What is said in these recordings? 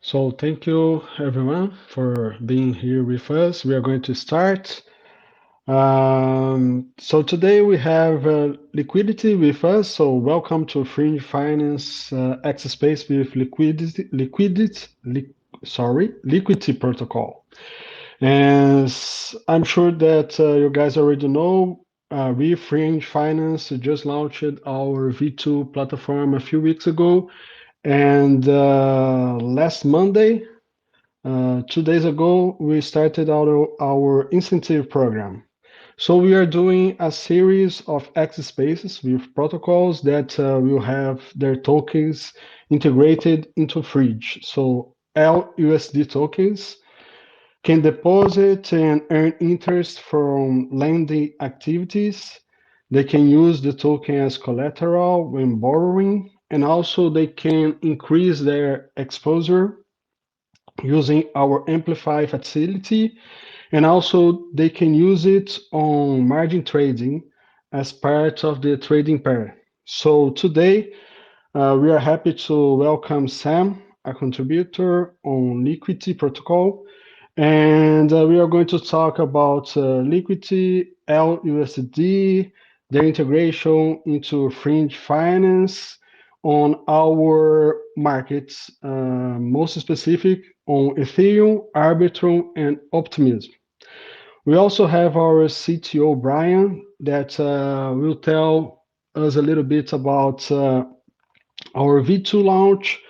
So thank you everyone for being here with us. We are going to start. So today we have Liquidity with us. So welcome to Fringe Finance X Space with Liquidity Protocol. And I'm sure that you guys already know, we Fringe Finance just launched our V2 platform a few weeks ago. And last Monday, 2 days ago, we started our incentive program. So we are doing a series of X spaces with protocols that will have their tokens integrated into Fridge. So LUSD tokens can deposit and earn interest from lending activities. They can use the token as collateral when borrowing, and also they can increase their exposure using our Amplify facility, and also they can use it on margin trading as part of the trading pair. So today we are happy to welcome Sam, a contributor on Liquidity protocol, and we are going to talk about Liquity, LUSD, their integration into Fringe Finance on our markets, most specific on Ethereum, Arbitrum, and Optimism. We also have our CTO, Brian, that will tell us a little bit about our V2 launch,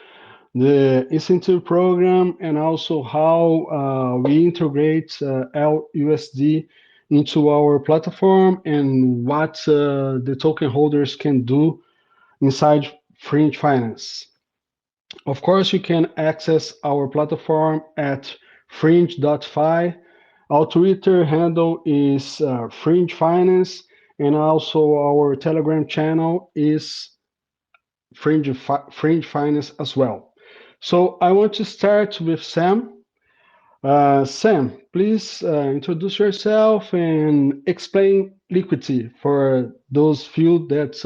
the incentive program, and also how we integrate LUSD into our platform and what the token holders can do inside Fringe Finance. Of course, you can access our platform at fringe.fi. Our Twitter handle is Fringe Finance, and also our Telegram channel is Fringe Finance as well. So I want to start with Sam. Sam, please introduce yourself and explain Liquidity for those few that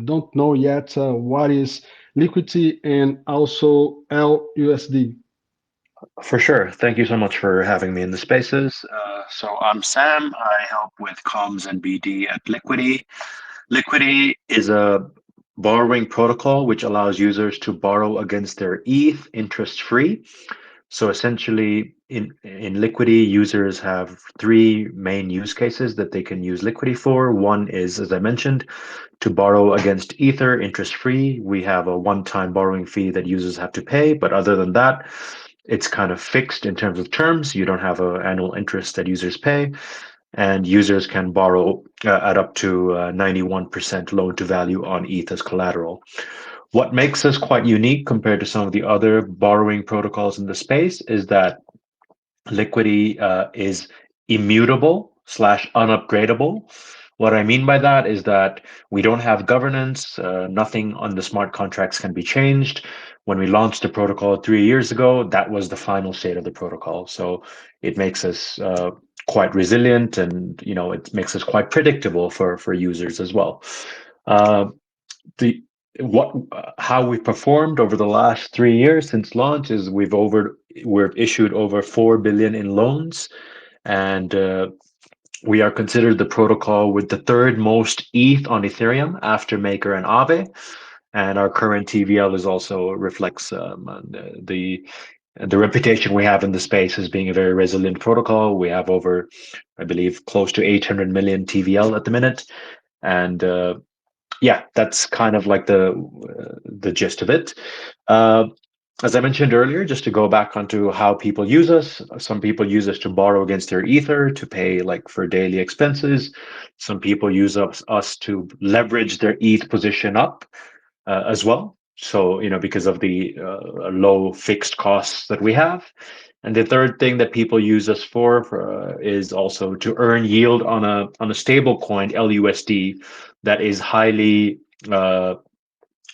don't know yet what is Liquidity and also LUSD. For sure. Thank you so much for having me in the spaces. So I'm Sam. I help with comms and BD at Liquity. Liquity is a borrowing protocol which allows users to borrow against their ETH interest free. So essentially, in Liquity, users have three main use cases that they can use Liquity for. One is, as I mentioned, to borrow against Ether interest free. We have a one-time borrowing fee that users have to pay, but other than that, it's kind of fixed in terms of terms. You don't have an annual interest that users pay, and users can borrow at up to 91% loan to value on ETH as collateral. What makes us quite unique compared to some of the other borrowing protocols in the space is that Liquity is immutable slash unupgradable. What I mean by that is that we don't have governance. Nothing on the smart contracts can be changed. When we launched the protocol 3 years ago, that was the final state of the protocol. So it makes us quite resilient, and it makes us quite predictable for users as well. Uh, the what How we performed over the last 3 years since launch is we've issued over 4 billion in loans, and we are considered the protocol with the third most ETH on Ethereum after Maker and Aave. And our current TVL is also reflects the reputation we have in the space as being a very resilient protocol. We have over, I believe, close to 800 million TVL at the minute, and yeah, that's kind of like the gist of it. Uh, as I mentioned earlier, just to go back onto how people use us, some people use us to borrow against their Ether to pay like for daily expenses. Some people use us to leverage their ETH position up as well. So, because of the low fixed costs that we have. And the third thing that people use us for is also to earn yield on a stable coin, LUSD, that is uh,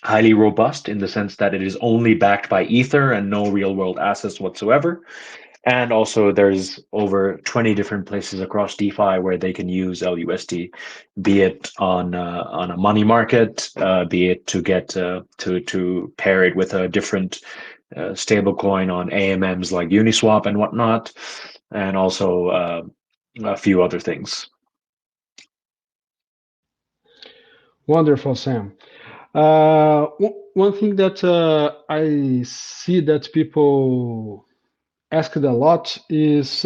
highly robust in the sense that it is only backed by Ether and no real world assets whatsoever. And also, there's over 20 different places across DeFi where they can use LUSD, be it on a money market, be it to get to pair it with a different stablecoin on AMMs like Uniswap and whatnot, and also a few other things. Wonderful, Sam. One thing that I see that people asked a lot is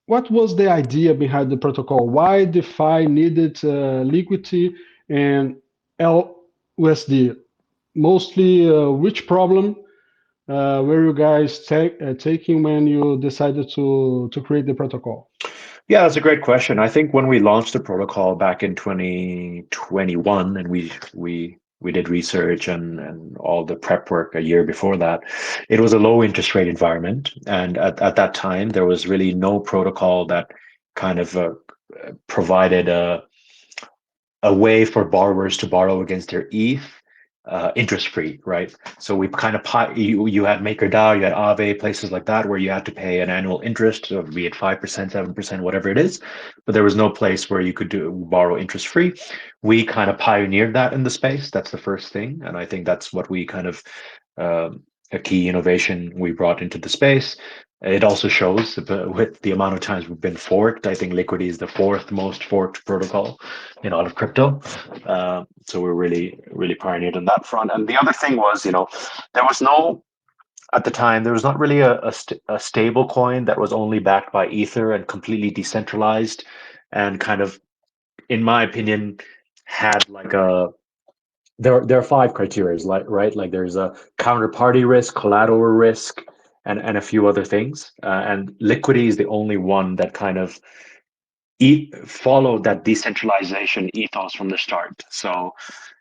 what was the idea behind the protocol? Why DeFi needed Liquity and LUSD? Mostly, which problem were you guys taking when you decided to create the protocol? Yeah, that's a great question. I think when we launched the protocol back in 2021, and we did research and all the prep work a year before that, it was a low interest rate environment, and at that time there was really no protocol that kind of provided a way for borrowers to borrow against their ETH interest free, right? So we kind of you had MakerDAO, you had Aave, places like that where you had to pay an annual interest, of be it 5%, 7%, whatever it is, but there was no place where you could borrow interest free. We kind of pioneered that in the space. That's the first thing, and I think that's what we kind of a key innovation we brought into the space. It also shows with the amount of times we've been forked. I think Liquity is the fourth most forked protocol in all of crypto. So we're really pioneered on that front. And the other thing was, there was no, at the time, there was not really a stable coin that was only backed by Ether and completely decentralized and kind of, in my opinion, had like a, there are five criteria, like, right? Like there's a counterparty risk, collateral risk, and a few other things. And Liquidity is the only one that kind of followed that decentralization ethos from the start. So,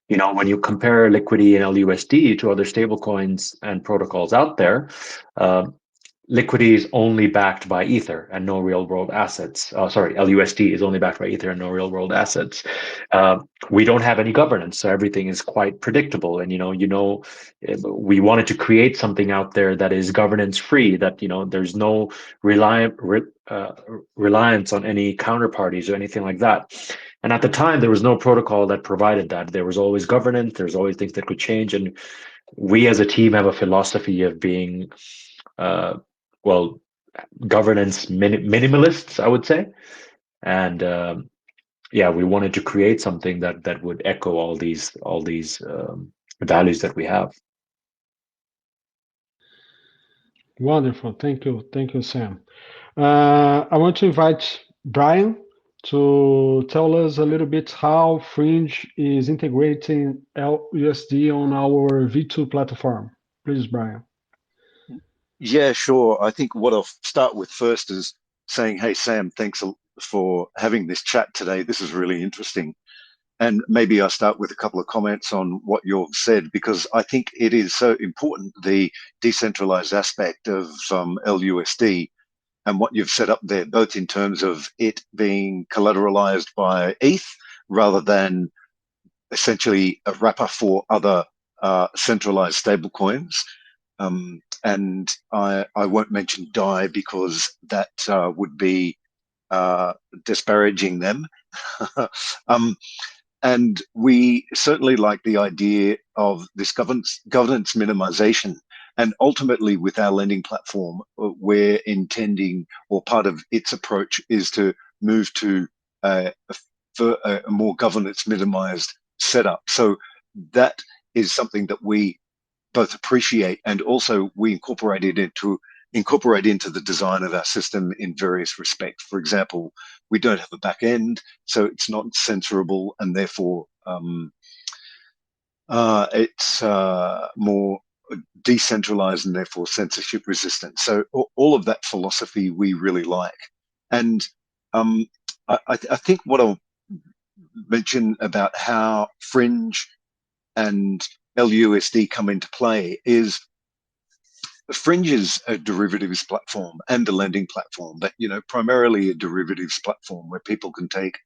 when you compare Liquidity and LUSD to other stablecoins and protocols out there, uh, Liquidity is only backed by Ether and no real world assets. Sorry, LUSD is only backed by Ether and no real world assets. Uh, we don't have any governance, so everything is quite predictable. And we wanted to create something out there that is governance free. That there's no uh, reliance on any counterparties or anything like that. And at the time, there was no protocol that provided that. There was always governance. There's always things that could change, and we as a team have a philosophy of being uh, well, governance minimalists, I would say. And yeah, we wanted to create something that would echo all these values that we have. Wonderful. Thank you, Sam. I want to invite Brian to tell us a little bit how Fringe is integrating LUSD on our V2 platform. Please, Brian. Yeah, sure. I think what I'll start with first is saying, hey, Sam, thanks for having this chat today. This is really interesting. And maybe I'll start with a couple of comments on what you've said, because I think it is so important, the decentralized aspect of LUSD and what you've set up there, both in terms of it being collateralized by ETH rather than essentially a wrapper for other centralized stablecoins. And I won't mention DAI because that would be disparaging them. And we certainly like the idea of this governance minimization. And ultimately, with our lending platform, we're intending, or part of its approach is to move to a more governance minimized setup. So that is something that we both appreciate, and also we incorporate into the design of our system in various respects. For example, we don't have a back end, so it's not censorable, and therefore it's more decentralized and therefore censorship resistant. So all of that philosophy we really like. And I think what I'll mention about how Fringe and LUSD come into play is Fringe is a derivatives platform and a lending platform, but primarily a derivatives platform where people can take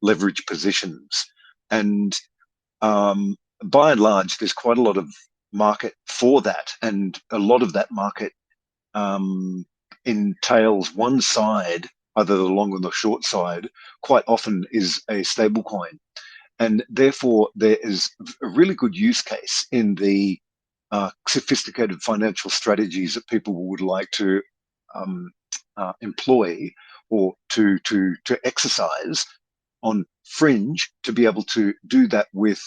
leverage positions. And by and large, there's quite a lot of market for that, and a lot of that market entails one side, either the long or the short side, quite often is a stable coin. And therefore, there is a really good use case in the sophisticated financial strategies that people would like to employ or to exercise on Fringe, to be able to do that with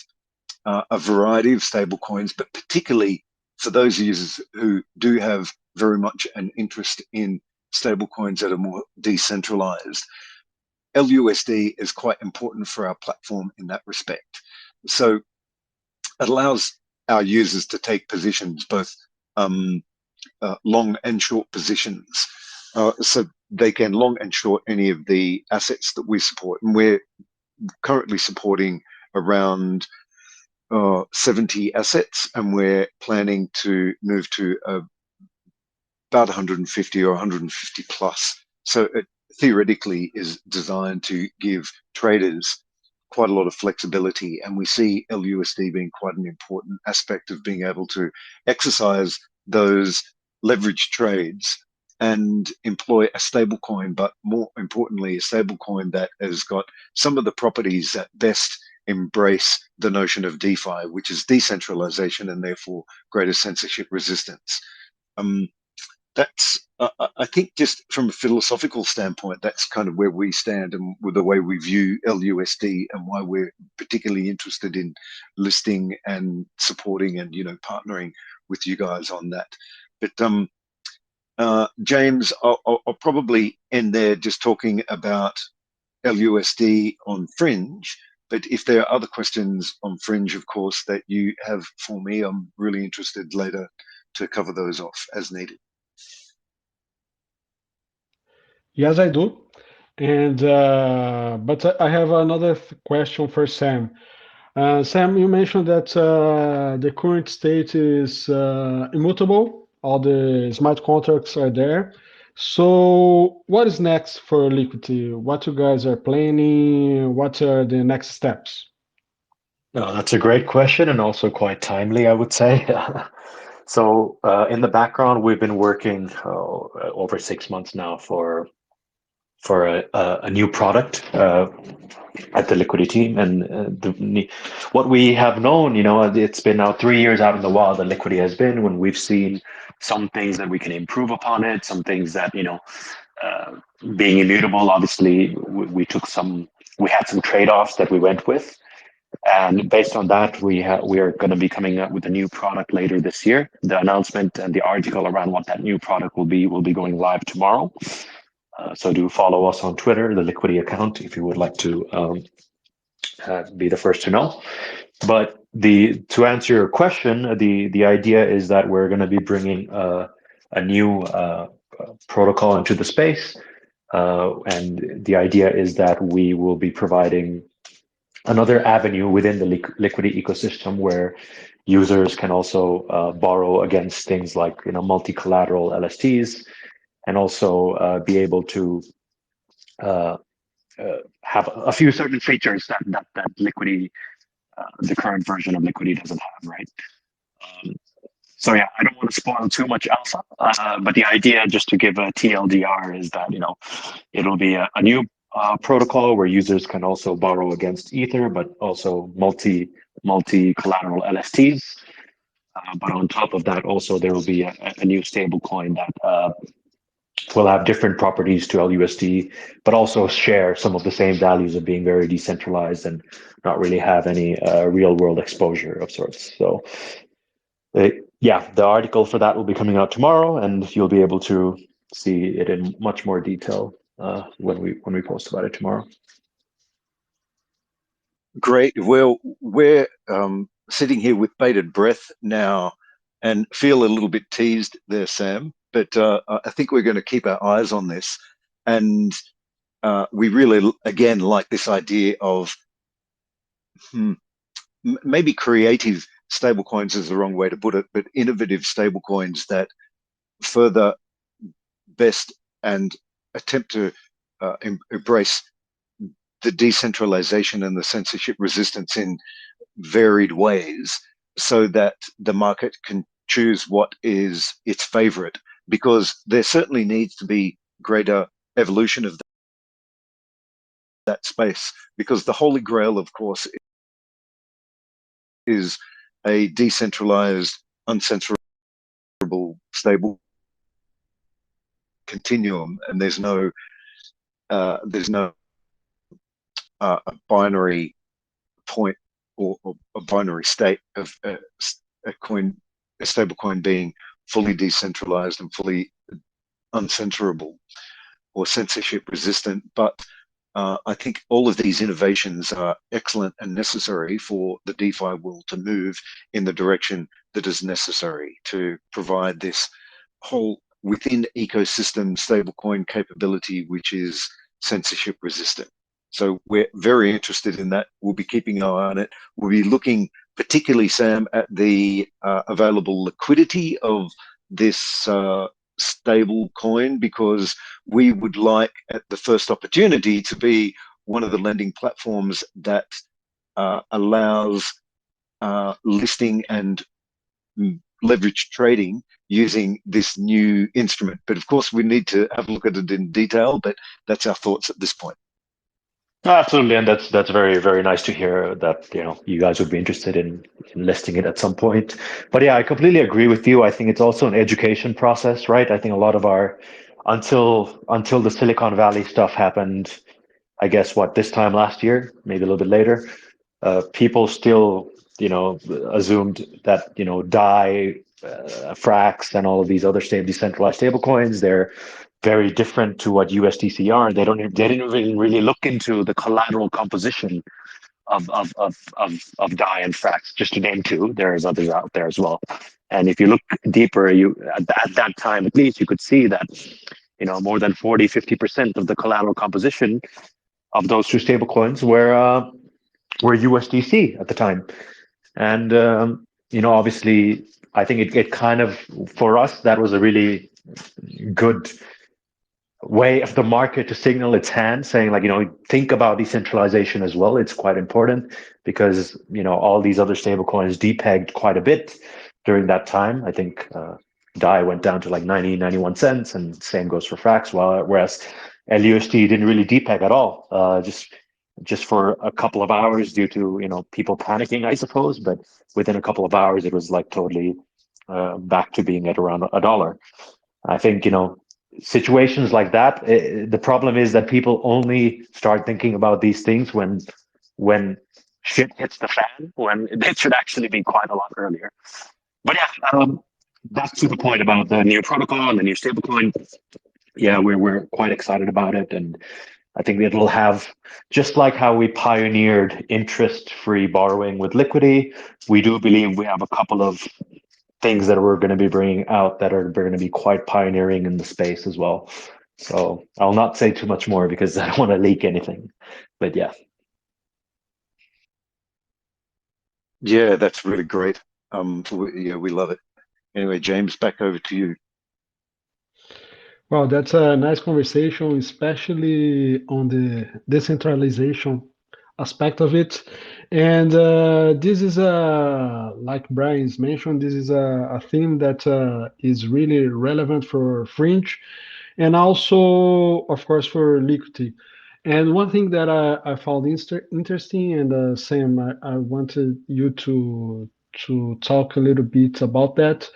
a variety of stablecoins, but particularly for those users who do have very much an interest in stablecoins that are more decentralized. LUSD is quite important for our platform in that respect. So it allows our users to take positions, both long and short positions. So they can long and short any of the assets that we support. And we're currently supporting around 70 assets, and we're planning to move to about 150 or 150 plus. So it theoretically is designed to give traders quite a lot of flexibility, and we see LUSD being quite an important aspect of being able to exercise those leverage trades and employ a stable coin, but more importantly, a stable coin that has got some of the properties that best embrace the notion of DeFi, which is decentralization and therefore greater censorship resistance. That's, I think, just from a philosophical standpoint, that's kind of where we stand and with the way we view LUSD and why we're particularly interested in listing and supporting and, you know, partnering with you guys on that. But James, I'll probably end there just talking about LUSD on Fringe. But if there are other questions on Fringe, of course, that you have for me, I'm really interested later to cover those off as needed. Yes, I do. And but I have another question for Sam. Sam, you mentioned that the current state is immutable. All the smart contracts are there. So, what is next for Liquity? What you guys are planning? What are the next steps? No, that's a great question and also quite timely, I would say. So, in the background, we've been working over 6 months now for a new product at the Liquity team, and what we have known, you know, it's been now 3 years out in the wild that Liquity has been, when we've seen some things that we can improve upon it, some things that, you know, being immutable, obviously, we had some trade-offs that we went with. And based on that, we are going to be coming up with a new product later this year. The announcement and the article around what that new product will be going live tomorrow. So do follow us on Twitter, the Liquity account, if you would like to be the first to know. But to answer your question, the idea is that we're going to be bringing a new protocol into the space, and the idea is that we will be providing another avenue within the Liquity ecosystem where users can also borrow against things like, you know, multi-collateral LSTs, and also be able to have a few certain features that Liquity, the current version of Liquity, doesn't have, right? So yeah, I don't want to spoil too much alpha, but the idea, just to give a TLDR, is that, you know, it'll be a new protocol where users can also borrow against Ether, but also multi-collateral LSTs. But on top of that, also there will be a new stable coin that will have different properties to LUSD, but also share some of the same values of being very decentralized and not really have any real world exposure of sorts. So yeah, the article for that will be coming out tomorrow, and you'll be able to see it in much more detail when we post about it tomorrow. Great. Well, we're sitting here with bated breath now and feel a little bit teased there, Sam. But I think we're going to keep our eyes on this. And we really, again, like this idea of maybe creative stablecoins is the wrong way to put it, but innovative stablecoins that further best and attempt to embrace the decentralization and the censorship resistance in varied ways, so that the market can choose what is its favorite, because there certainly needs to be greater evolution of that space, because the holy grail, of course, is a decentralized uncensorable stable continuum, and there's no binary point or a binary state of a stable coin being fully decentralized and fully uncensorable or censorship resistant. But I think all of these innovations are excellent and necessary for the DeFi world to move in the direction that is necessary to provide this whole within ecosystem stablecoin capability, which is censorship resistant. So we're very interested in that. We'll be keeping an eye on it. We'll be looking particularly, Sam, at the available liquidity of this stable coin, because we would like at the first opportunity to be one of the lending platforms that allows listing and leverage trading using this new instrument. But of course, we need to have a look at it in detail, but that's our thoughts at this point. Absolutely, and that's very, very nice to hear that you guys would be interested in listing it at some point. But yeah, I completely agree with you. I think it's also an education process, right? I think a lot of our until the Silicon Valley stuff happened, I guess this time last year, maybe a little bit later, people still assumed that DAI, Frax, and all of these other decentralized stablecoins, they're very different to what USDC are. They didn't even really look into the collateral composition of DAI and Frax, just to name two. There's others out there as well. And if you look deeper, at that time at least, you could see that more than 40-50% of the collateral composition of those two stablecoins were USDC at the time. And obviously, I think it kind of, for us, that was a really good way of the market to signal its hand, saying think about decentralization as well. It's quite important because all these other stablecoins depegged quite a bit during that time. I think DAI went down to 90, 91 cents, and same goes for Frax. Whereas LUSD didn't really depeg at all, just for a couple of hours due to people panicking, I suppose. But within a couple of hours, it was totally back to being at around $1. I think situations like that, the problem is that people only start thinking about these things when shit hits the fan, when it should actually be quite a lot earlier. But yeah, back to the point about the new protocol and the new stablecoin. Yeah, we're quite excited about it, and I think it'll have, just like how we pioneered interest-free borrowing with Liquity, we do believe we have a couple of things that we're going to be bringing out that are going to be quite pioneering in the space as well. So I'll not say too much more because I don't want to leak anything. But yeah. Yeah, that's really great. We love it. Anyway, James, back over to you. Well, that's a nice conversation, especially on the decentralization aspect of it. And this is like Brian's mentioned, this is a theme that is really relevant for Fringe and also, of course, for Liquity. And one thing that I found interesting, and Sam, I wanted you to talk a little bit about that.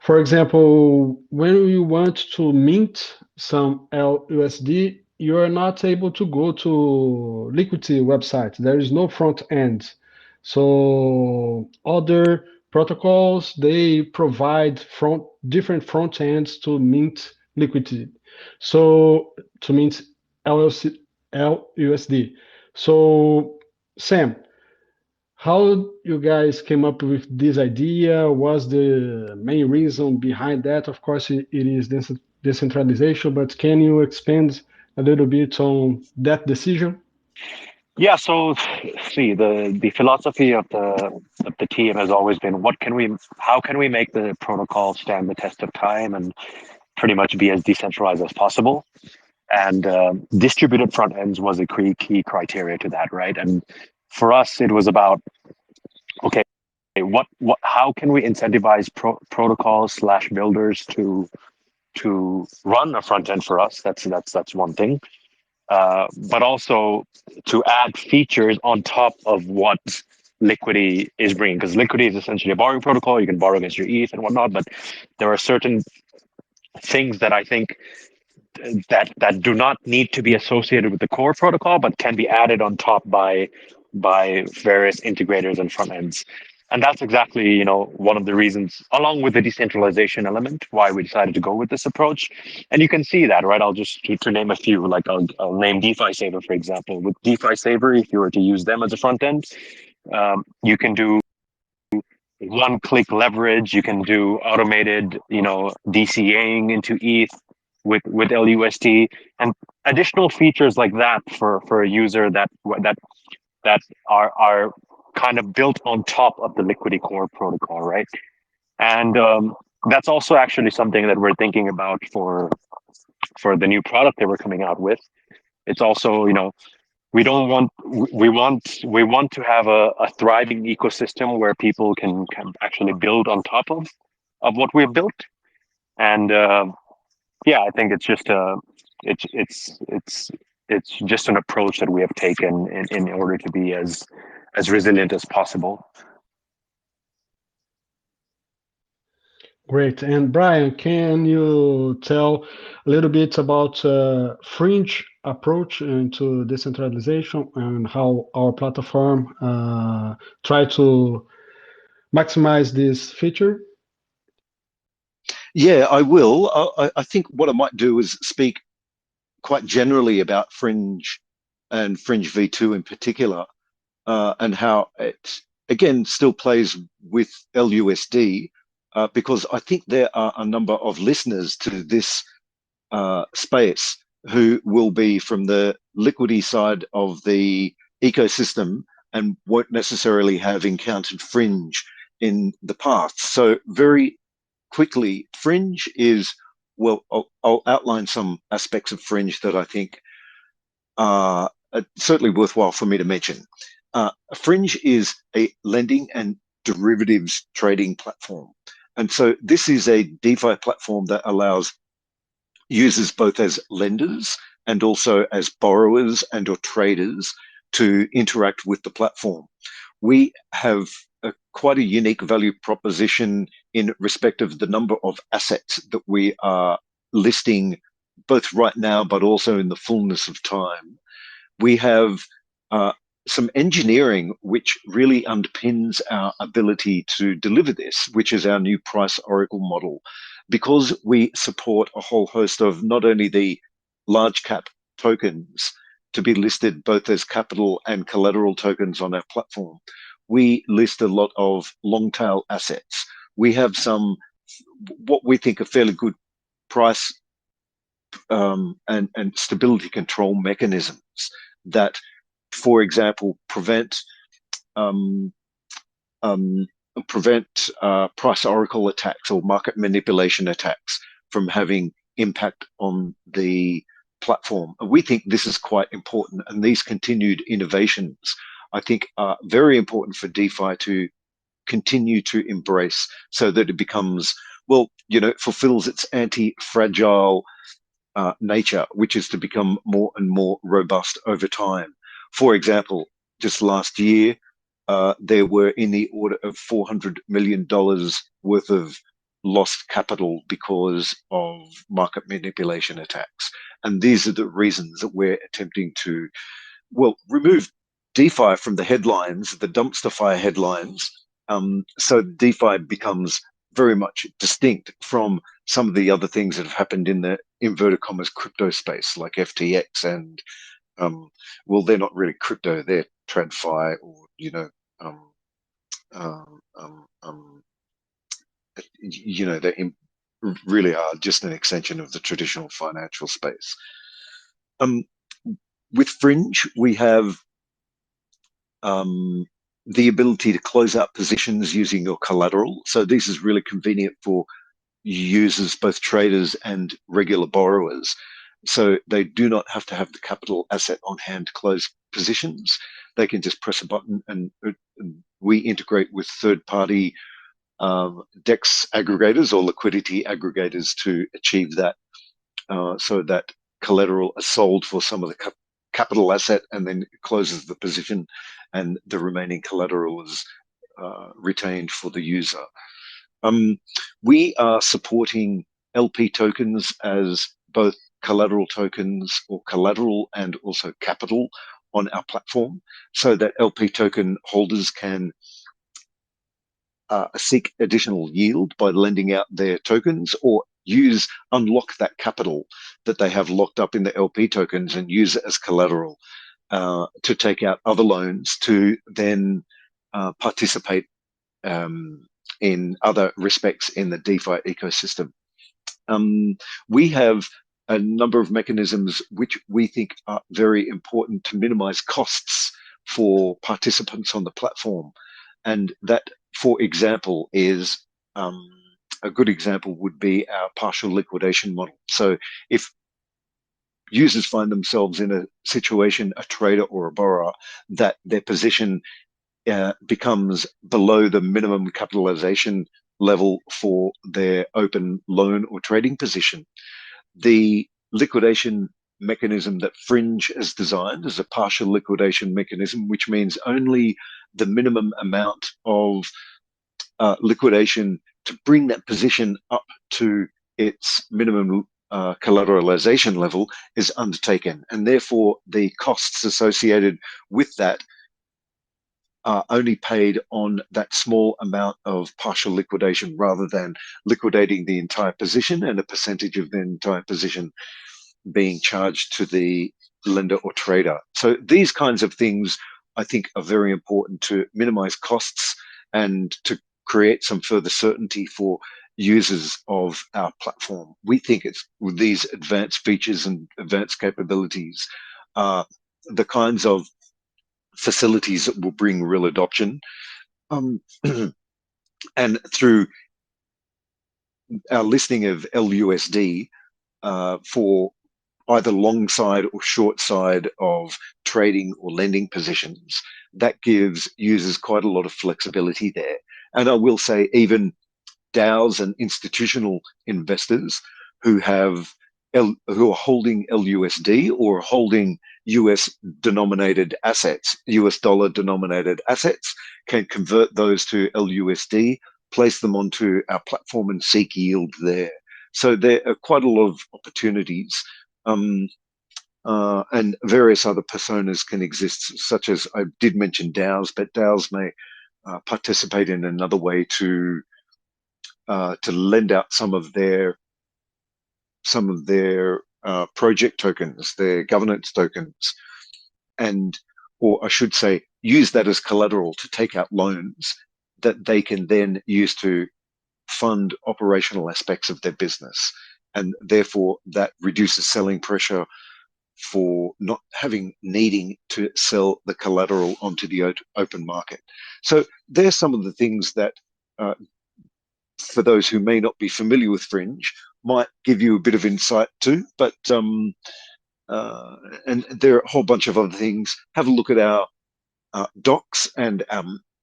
For example, when you want to mint some LUSD, you are not able to go to Liquidity website. There is no front end. So other protocols, they provide different front ends to mint Liquidity. So to mint LUSD. So Sam, how you guys came up with this idea? Was the main reason behind that? Of course, it is decentralization, but can you expand a little bit on that decision? Yeah, so see, the philosophy of the team has always been how can we make the protocol stand the test of time and pretty much be as decentralized as possible? And distributed front ends was a key criteria to that, right? And for us, it was about, okay, how can we incentivize protocols / builders to run a front end for us? That's one thing. But also to add features on top of what Liquity is bringing, because Liquity is essentially a borrowing protocol. You can borrow against your ETH and whatnot, but there are certain things that I think that do not need to be associated with the core protocol, but can be added on top by various integrators and front ends. And that's exactly, one of the reasons, along with the decentralization element, why we decided to go with this approach. And you can see that, right? I'll just to name a few, like I'll name DeFi Saver, for example. With DeFi Saver, if you were to use them as a front end, you can do one-click leverage. You can do automated, DCAing into ETH with LUSD, and additional features like that for a user that are kind of built on top of the Liquity core protocol, right? And that's also actually something that we're thinking about for the new product that we're coming out with. It's also, we don't want we want to have a thriving ecosystem where people can actually build on top of what we've built. And yeah, I think it's just it's just an approach that we have taken in order to be as resilient as possible. Great. And Brian, can you tell a little bit about Fringe approach into decentralization and how our platform try to maximize this feature? Yeah, I will. I think what I might do is speak quite generally about Fringe and Fringe V2 in particular, and how it, again, still plays with LUSD, because I think there are a number of listeners to this space who will be from the Liquity side of the ecosystem and won't necessarily have encountered Fringe in the past. So very quickly, Fringe is, well, I'll outline some aspects of Fringe that I think are certainly worthwhile for me to mention. Fringe is a lending and derivatives trading platform. And so this is a DeFi platform that allows users both as lenders and also as borrowers and or traders to interact with the platform. We have quite a unique value proposition in respect of the number of assets that we are listing both right now, but also in the fullness of time. We have some engineering which really underpins our ability to deliver this, which is our new price oracle model. Because we support a whole host of not only the large cap tokens to be listed both as capital and collateral tokens on our platform, we list a lot of long tail assets. We have some, what we think are fairly good price and stability control mechanisms that, for example, prevent price oracle attacks or market manipulation attacks from having impact on the platform. We think this is quite important, and these continued innovations, I think, are very important for DeFi to continue to embrace, so that it becomes, well, fulfills its anti-fragile nature, which is to become more and more robust over time. For example, just last year, there were in the order of $400 million worth of lost capital because of market manipulation attacks. And these are the reasons that we're attempting to, well, remove DeFi from the headlines, the dumpster fire headlines, so DeFi becomes very much distinct from some of the other things that have happened in the inverted commas crypto space, like FTX and, well, they're not really crypto, they're TradFi, or they really are just an extension of the traditional financial space. With Fringe, we have the ability to close out positions using your collateral. So this is really convenient for users, both traders and regular borrowers. So they do not have to have the capital asset on hand to close positions. They can just press a button, and we integrate with third-party DEX aggregators or liquidity aggregators to achieve that, so that collateral is sold for some of the capital asset and then closes the position and the remaining collateral is retained for the user. We are supporting LP tokens as both collateral tokens or collateral and also capital on our platform, so that LP token holders can seek additional yield by lending out their tokens, or unlock that capital that they have locked up in the LP tokens and use it as collateral to take out other loans to then participate in other respects in the DeFi ecosystem. We have a number of mechanisms which we think are very important to minimize costs for participants on the platform. And that, for example, is a good example would be our partial liquidation model. So if users find themselves in a situation, a trader or a borrower, that their position becomes below the minimum capitalization level for their open loan or trading position, the liquidation mechanism that Fringe has designed is a partial liquidation mechanism, which means only the minimum amount of liquidation to bring that position up to its minimum collateralization level is undertaken, and therefore the costs associated with that are only paid on that small amount of partial liquidation, rather than liquidating the entire position and a percentage of the entire position being charged to the lender or trader. So these kinds of things, I think, are very important to minimize costs and to create some further certainty for users of our platform. We think it's with these advanced features and advanced capabilities, the kinds of facilities that will bring real adoption. And through our listing of LUSD for either long side or short side of trading or lending positions, that gives users quite a lot of flexibility there. And I will say even DAOs and institutional investors who are holding LUSD or holding US denominated assets, US dollar denominated assets, can convert those to LUSD, place them onto our platform and seek yield there. So there are quite a lot of opportunities, and various other personas can exist, such as I did mention DAOs, but DAOs may participate in another way to lend out some of their project tokens, their governance tokens, or I should say, use that as collateral to take out loans that they can then use to fund operational aspects of their business. And therefore that reduces selling pressure for not needing to sell the collateral onto the open market. So there's some of the things that, for those who may not be familiar with Fringe, might give you a bit of insight too. But and there are a whole bunch of other things. Have a look at our docs and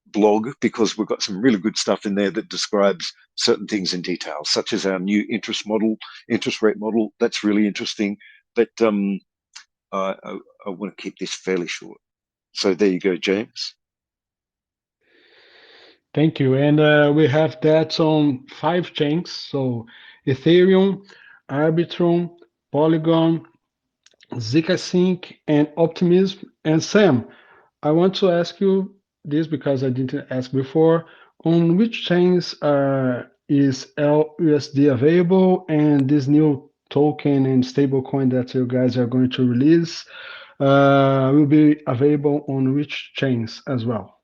blog, because we've got some really good stuff in there that describes certain things in detail, such as our new interest rate model. That's really interesting. But I want to keep this fairly short. So there you go, James. Thank you. And we have that on 5 chains. So Ethereum, Arbitrum, Polygon, ZK and Optimism. And Sam, I want to ask you this because I didn't ask before. On which chains is LUSD available, and this new token and stablecoin that you guys are going to release will be available on which chains as well?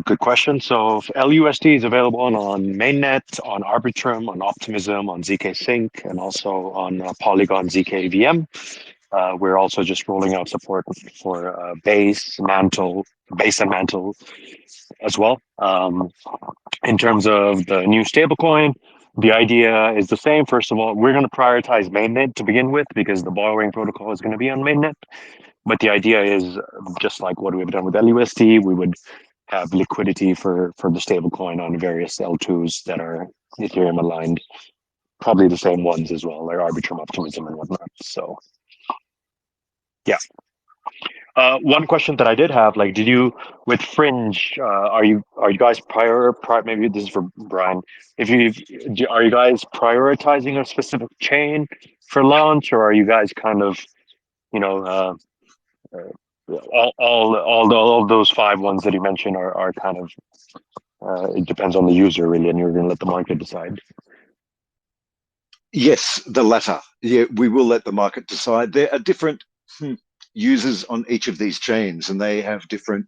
Good question. So LUSD is available on Mainnet, on Arbitrum, on Optimism, on ZK Sync, and also on Polygon ZKVM. We're also just rolling out support for Base and Mantle as well. In terms of the new stablecoin, the idea is the same. First of all, we're going to prioritize Mainnet to begin with, because the borrowing protocol is going to be on Mainnet. But the idea is, just like what we've done with LUSD, we would have liquidity for the stablecoin on various L2s that are Ethereum aligned, probably the same ones as well, like Arbitrum, Optimism, and whatnot. So, yeah. One question that I did have, like, did you with Fringe? Are you guys maybe this is for Brian. Are you guys prioritizing a specific chain for launch, or are you guys kind of you know all of those five ones that you mentioned are kind of it depends on the user really, and you're going to let the market decide. Yes, the latter. Yeah, we will let the market decide. There are different users on each of these chains, and they have different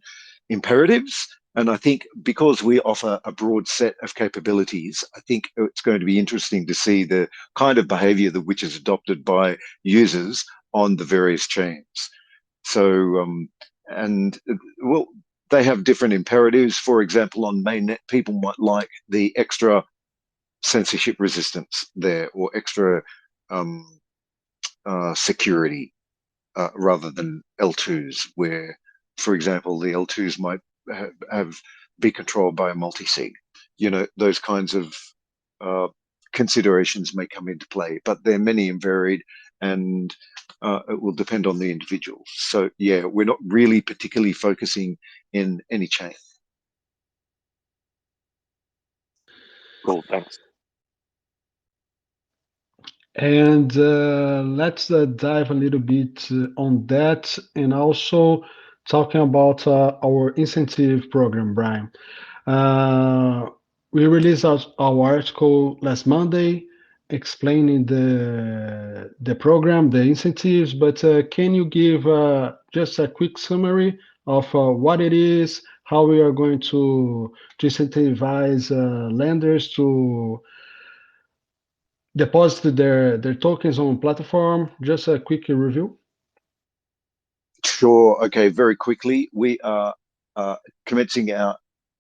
imperatives. And I think because we offer a broad set of capabilities, I think it's going to be interesting to see the kind of behavior that which is adopted by users on the various chains. So, and well, they have different imperatives. For example, on mainnet, people might like the extra censorship resistance there, or extra security rather than L2s, where, for example, the L2s might be controlled by a multi-sig. You know, those kinds of considerations may come into play, but they're many and varied, and it will depend on the individual. So yeah, we're not really particularly focusing in any chain. Cool, thanks. And let's dive a little bit on that, and also talking about our incentive program, Brian. Uh, we released our article last Monday explaining the program, the incentives, but can you give just a quick summary of what it is, how we are going to incentivize lenders to deposit their tokens on platform? Just a quick review. Sure. Okay. Very quickly, we are commencing our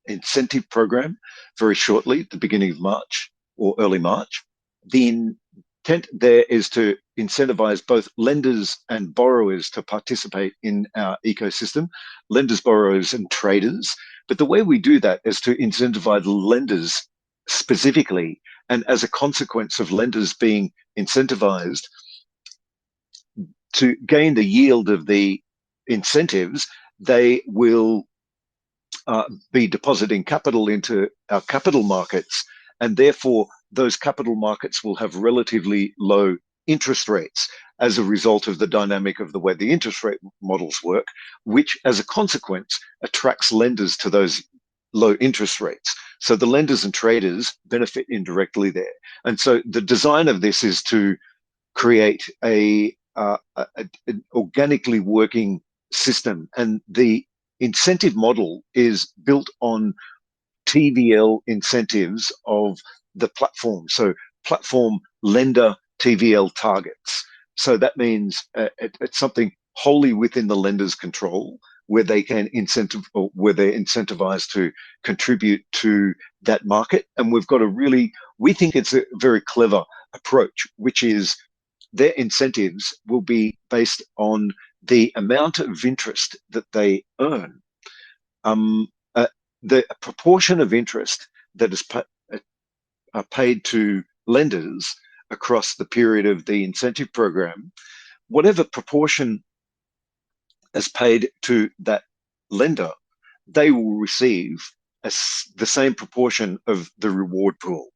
incentive program very shortly, at the beginning of March or early March. The intent there is to incentivize both lenders and borrowers to participate in our ecosystem, lenders, borrowers, and traders. But the way we do that is to incentivize lenders specifically. And as a consequence of lenders being incentivized to gain the yield of the incentives, they will be depositing capital into our capital markets, and therefore those capital markets will have relatively low interest rates as a result of the dynamic of the way the interest rate models work, which as a consequence attracts lenders to those low interest rates. So the lenders and traders benefit indirectly there. And so the design of this is to create an organically working system, and the incentive model is built on TVL incentives of the platform. So platform lender TVL targets. So that means it's something wholly within the lender's control, where they can where they're incentivized to contribute to that market. And we think it's a very clever approach, which is their incentives will be based on the amount of interest that they earn. The proportion of interest that is paid to lenders across the period of the incentive program, whatever proportion is paid to that lender, they will receive the same proportion of the reward pool.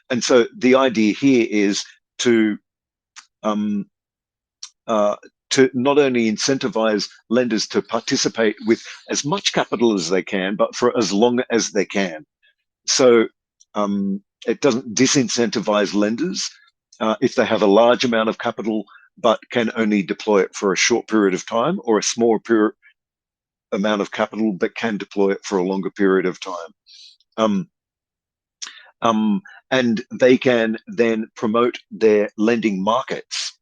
And so the idea here is to not only incentivize lenders to participate with as much capital as they can, but for as long as they can. So it doesn't disincentivize lenders if they have a large amount of capital, but can only deploy it for a short period of time, or a small amount of capital, but can deploy it for a longer period of time. And they can then promote their lending markets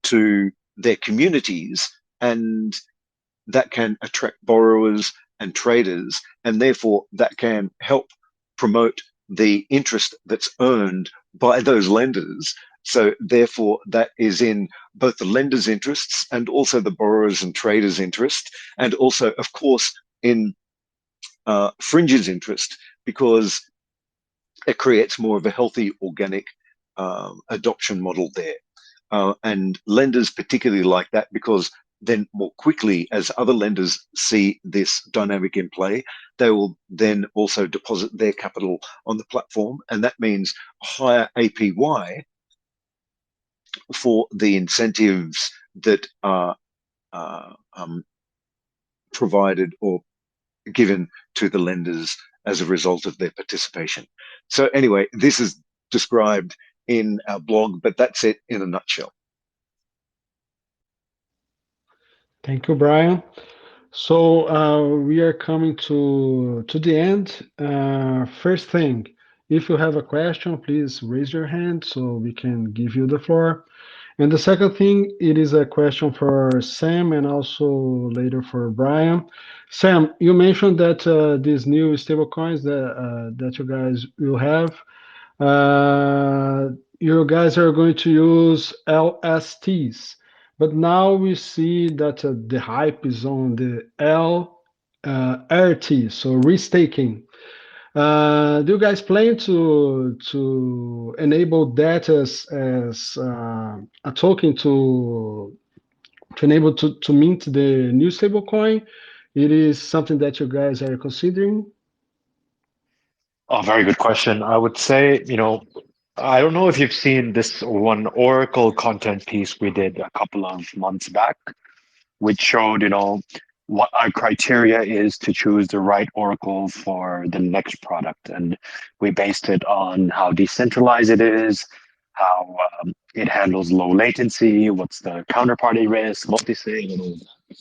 to their communities, and that can attract borrowers and traders, and therefore that can help promote the interest that's earned by those lenders. So therefore that is in both the lenders' interests and also the borrowers and traders' interest, and also of course in Fringe's interest, because it creates more of a healthy organic adoption model there. And lenders particularly like that, because then more quickly as other lenders see this dynamic in play, they will then also deposit their capital on the platform. And that means higher APY for the incentives that are provided or given to the lenders as a result of their participation. So anyway, this is described in our blog, but that's it in a nutshell. Thank you, Brian. So we are coming to the end. First thing, if you have a question, please raise your hand so we can give you the floor. And the second thing, it is a question for Sam and also later for Brian. Sam, you mentioned that these new stablecoins that you guys will have, you guys are going to use LSTs. But now we see that the hype is on the LRT, so restaking. Do you guys plan to enable that as a token to enable to mint the new stablecoin? It is something that you guys are considering. Oh, very good question. I would say, I don't know if you've seen this one Oracle content piece we did a couple of months back, which showed, what our criteria is to choose the right Oracle for the next product. And we based it on how decentralized it is, how it handles low latency, what's the counterparty risk, multi-sig, and all of that.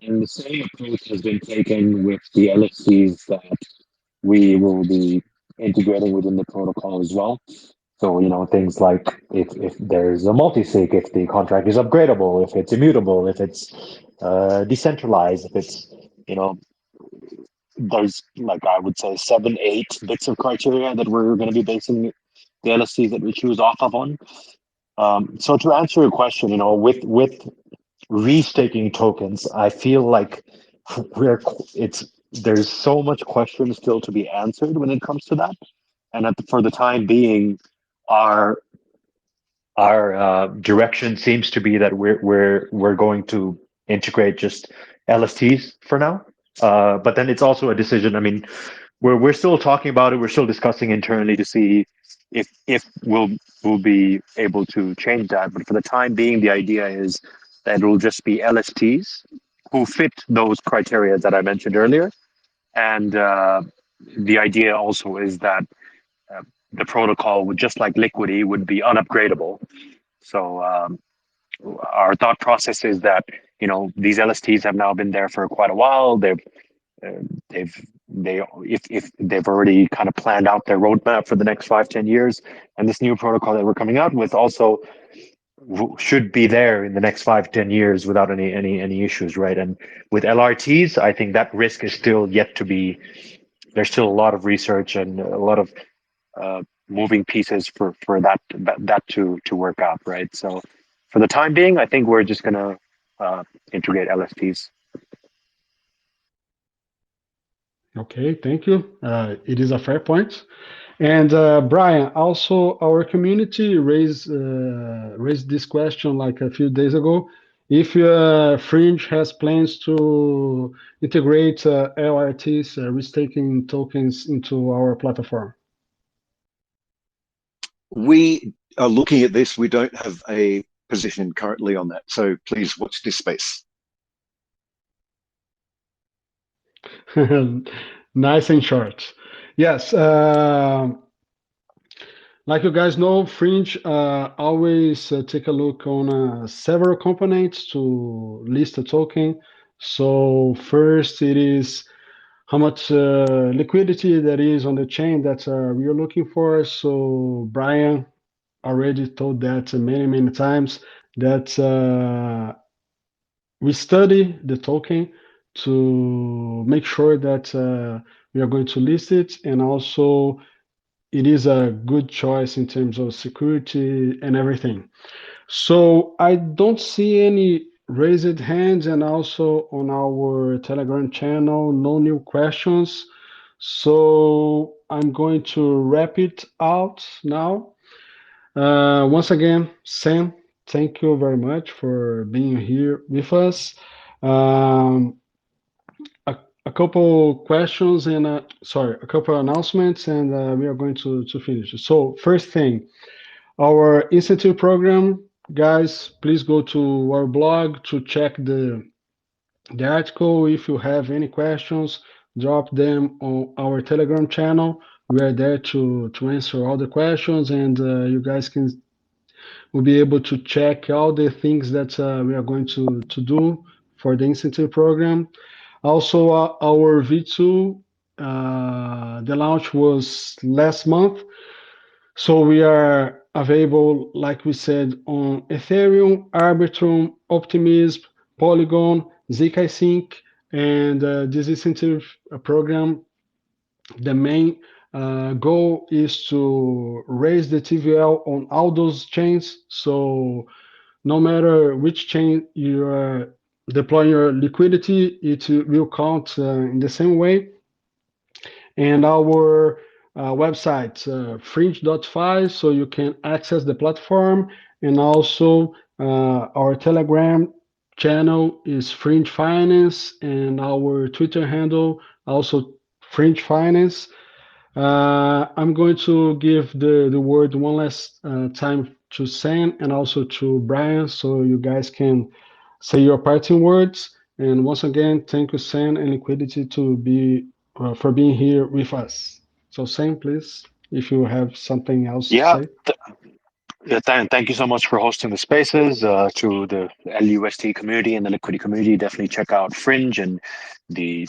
And the same approach has been taken with the LFCs that we will be integrating within the protocol as well. So, things like if there's a multi-sig, if the contract is upgradable, if it's immutable, if it's decentralized, if it's, there's like I would say 7, 8 bits of criteria that we're going to be basing the LSCs that we choose off of on. So to answer your question, with restaking tokens, I feel like there's so much question still to be answered when it comes to that. And for the time being, our direction seems to be that we're going to integrate just LSTs for now. But then it's also a decision. I mean, we're still talking about it. We're still discussing internally to see if we'll be able to change that. But for the time being, the idea is that it will just be LSTs who fit those criteria that I mentioned earlier. And the idea also is that the protocol would, just like Liquity, would be unupgradable. So our thought process is that these LSTs have now been there for quite a while. If they've already kind of planned out their roadmap for the next 5-10 years, and this new protocol that we're coming out with also should be there in the next 5-10 years without any issues, right? And with LRTs, I think that risk is still yet to be. There's still a lot of research and a lot of moving pieces for that to work out, right? So for the time being, I think we're just gonna integrate LSTs. Okay, thank you. It is a fair point. And Brian, also our community raised this question like a few days ago. If Fringe has plans to integrate LRTs, restaking tokens into our platform. We are looking at this. We don't have a position currently on that. So please watch this space. Nice and short. Yes. Like you guys know, Fringe always take a look on several components to list a token. So first, it is how much liquidity that is on the chain that we are looking for. So Brian already told that many times that we study the token to make sure that we are going to list it, and also it is a good choice in terms of security and everything. So I don't see any raised hands, and also on our Telegram channel, no new questions. So I'm going to wrap it out now. Once again, Sam, thank you very much for being here with us. Um, a couple questions and sorry, a couple announcements, and we are going to finish. So first thing, our incentive program, guys, please go to our blog to check the article. If you have any questions, drop them on our Telegram channel. We are there to answer all the questions, and you guys can will be able to check all the things that we are going to do for the incentive program. Also, our V2, the launch was last month. So we are available, like we said, on Ethereum, Arbitrum, Optimism, Polygon, ZK Sync, and this incentive program. The main goal is to raise the TVL on all those chains. So no matter which chain you are deploying your liquidity, it will count in the same way. And our website, fringe.fi, so you can access the platform. And also our Telegram channel is Fringe Finance, and our Twitter handle also Fringe Finance. I'm going to give the word one last time to Sam and also to Brian, so you guys can say your parting words. And once again, thank you, Sam and Liquidity, to be for being here with us. So, Sam, please, if you have something else to Yeah, say. yeah, thank you so much for hosting the spaces. To the LUST community and the Liquidity community, definitely check out Fringe and the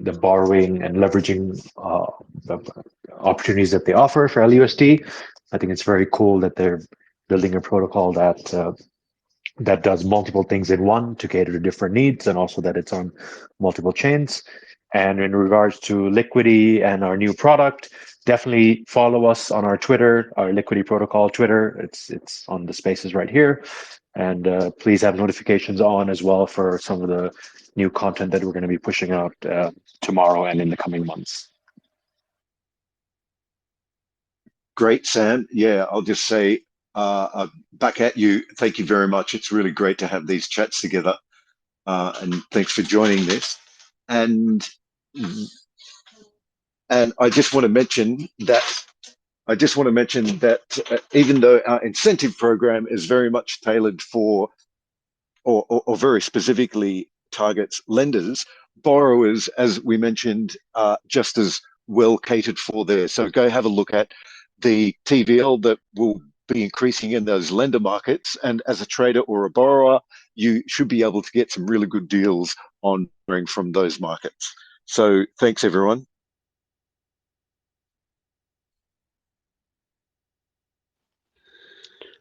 the borrowing and leveraging opportunities that they offer for LUSD. I think it's very cool that they're building a protocol that does multiple things in one to cater to different needs, and also that it's on multiple chains. And in regards to Liquity and our new product, definitely follow us on our Twitter, our Liquity protocol Twitter. It's on the spaces right here, and please have notifications on as well for some of the new content that we're going to be pushing out tomorrow and in the coming months. Great, Sam. Yeah, I'll just say back at you. Thank you very much. It's really great to have these chats together. And thanks for joining this. And and I just want to mention that even though our incentive program is very much tailored for or very specifically targets lenders, borrowers, as we mentioned, are just as well catered for there. So go have a look at the TVL that will be increasing in those lender markets. And as a trader or a borrower, you should be able to get some really good deals on borrowing from those markets. So thanks, everyone.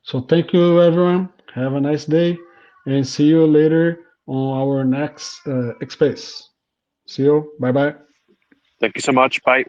So, thank you, everyone. Have a nice day, and see you later on our next space. See you. Bye bye. Thank you so much. Bye.